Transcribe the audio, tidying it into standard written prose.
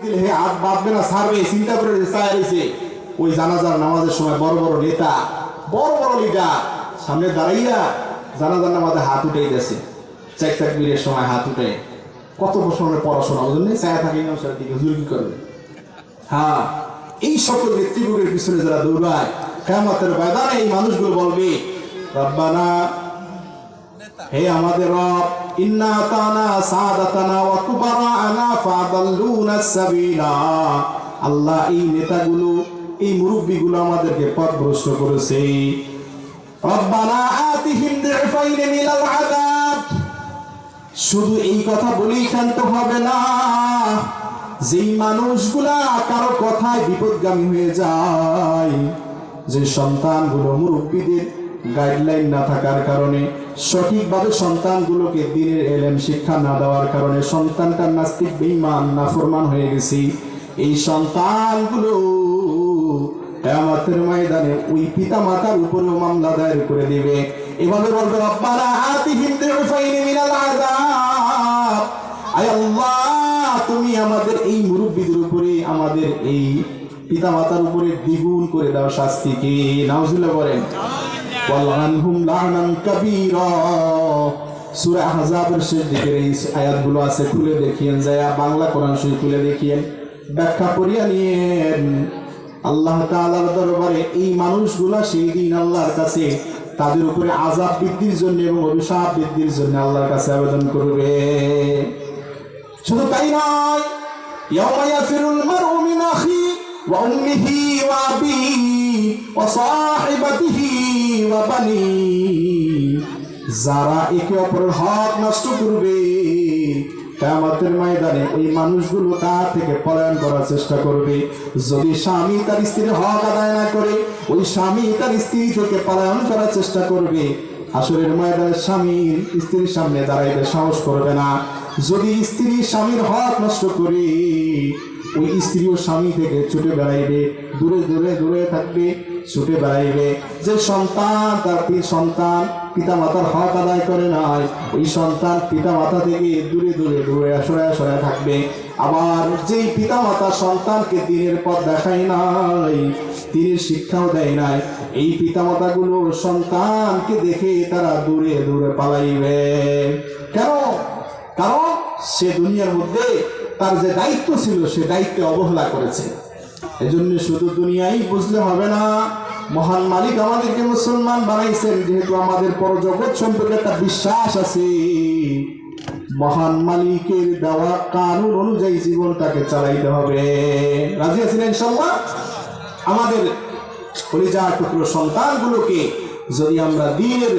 হাত বাঁধবে না, ছাড়বে, চিন্তা করে চায় রয়েছে। ওই জানাজার নামাজের সময় বড় বড় নেতা, বড় বড় লিডার সামনে দাঁড়াইয়া জানাজার নামাজে হাত উঠে গেছে। চার তাকবীরের সময় হাত উঠে, কত বছরের পড়াশোনা ওই জন্য চায়া থাকে না, সেটা দিকে হুজুর কি করবে। হ্যাঁ, এই সকল নেতৃবর্গের পিছনে যারা দৌড়ায়, কিয়ামতের ময়দানে এই মানুষগুলো বলবে, রব্বানা, হে আমাদের রব, ইন্না আতানা সাদাতানা ওয়া কুবারানা ফাদাল্লুনা সাবিলা। আল্লাহ, এই নেতাগুলো, এই মুরব্বিগুলো আমাদেরকে পথভ্রষ্ট করেছে। রব্বানা আতিহিম দিফাইন মিনাল আযাব। শুধু এই কথা বলেই ক্ষান্ত হবে না, যেই মানুষগুলা কারো কথায় বিপদগামী হয়ে যায়, যে সন্তানগুলো মুরব্বীদের গাইডলাইন না থাকার কারণে, সঠিকভাবে সন্তানগুলোকে দ্বীনের ইলম শিক্ষা না দেওয়ার কারণে সন্তানটা নাস্তিক, বেঈমান, নাফরমান হয়ে গেছে, এই সন্তানগুলো কিয়ামতের ময়দানে ওই পিতা মাতার উপরেও মামলা দায়ের করে দিবে। এভাবে বলবে, রব্বানা আতিহিম দিফাইন মিনাল আযাব। আয় আল্লাহ, তুমি আমাদের এই মুরব্বীদের উপরে, আমাদের এই পিতা মাতার উপরে দ্বিগুণ করে দাও শাস্তিকে। নাউজুবিল্লাহ বলেন। ওয়ালআনহুম লা'নান কাবীরা। সূরা আহজাবের শেষ দিকের এই আয়াতগুলো আছে, খুলে দেখিয়েন, যায় বাংলা কোরআন শরীফ খুলে দেখিয়েন, ব্যাখ্যা করিয়া নিয়েন। আল্লাহ তাআলার দরবারে এই মানুষগুলা সেই দিন আল্লাহর কাছে তাদের উপরে আযাব বৃদ্ধির জন্য এবং অভিশাপ বৃদ্ধির জন্য আল্লাহর কাছে আবেদন করবে। শুধু তাই নয়, ইয়াওমা ইয়াফিরুল মারউ মিন আখি ওয়া উম্মিহি ওয়া আবিহি ওয়া সাহিবাতিহি ওয়া বানি। যারা একে অপরের হক নষ্ট করবে, কিয়ামতের ময়দানে ওই মানুষগুলো তার থেকে পলায়ন করার চেষ্টা করবে। যদি স্বামী তার স্ত্রীর হক আদায় না করে, ওই স্বামী তার স্ত্রী থেকে পলায়ন করার চেষ্টা করবে। হাসরের ময়দানে স্বামীর স্ত্রীর সামনে দাঁড়াইতে সাহস করবে না। যদি স্ত্রী স্বামীর হক নষ্ট করে, ওই স্ত্রীও স্বামী থেকে ছুটে বেড়াইবে, দূরে দূরে দূরে থাকবে, ছুটে বেড়াইবে। যে সন্তান তার সন্তান পিতা মাতার হক আদায় করে নাই, ওই সন্তান পিতা মাতা থেকে দূরে দূরে দূরে সরায় সরায় থাকবে। আবার যেই পিতা মাতা সন্তানকে দ্বীনের পথ দেখায় নাই, দ্বীনের শিক্ষাও দেয় নাই, এই পিতা মাতাগুলো সন্তানকে দেখে তারা দূরে দূরে পালাইবে। কেন? কারণ সে দুনিয়ার মধ্যে তার যে দায়িত্ব ছিল, সে দায়িত্বে অবহেলা করেছে। এজন্য শুধু দুনিয়াই বুঝলে হবে না, মহান মালিক আমাদেরকে মুসলমান বানাইছেন, যেহেতু আমাদের পরজগৎ সম্পর্কে একটা বিশ্বাস আছে, মহান মালিকের দেওয়া কানুন অনুযায়ী জীবনটাকে চালাইতে হবে। রাজি আছেন ইনশাআল্লাহ? আমাদের কলিজার টুকরো সন্তানগুলোকে যদি আমরা দ্বীনের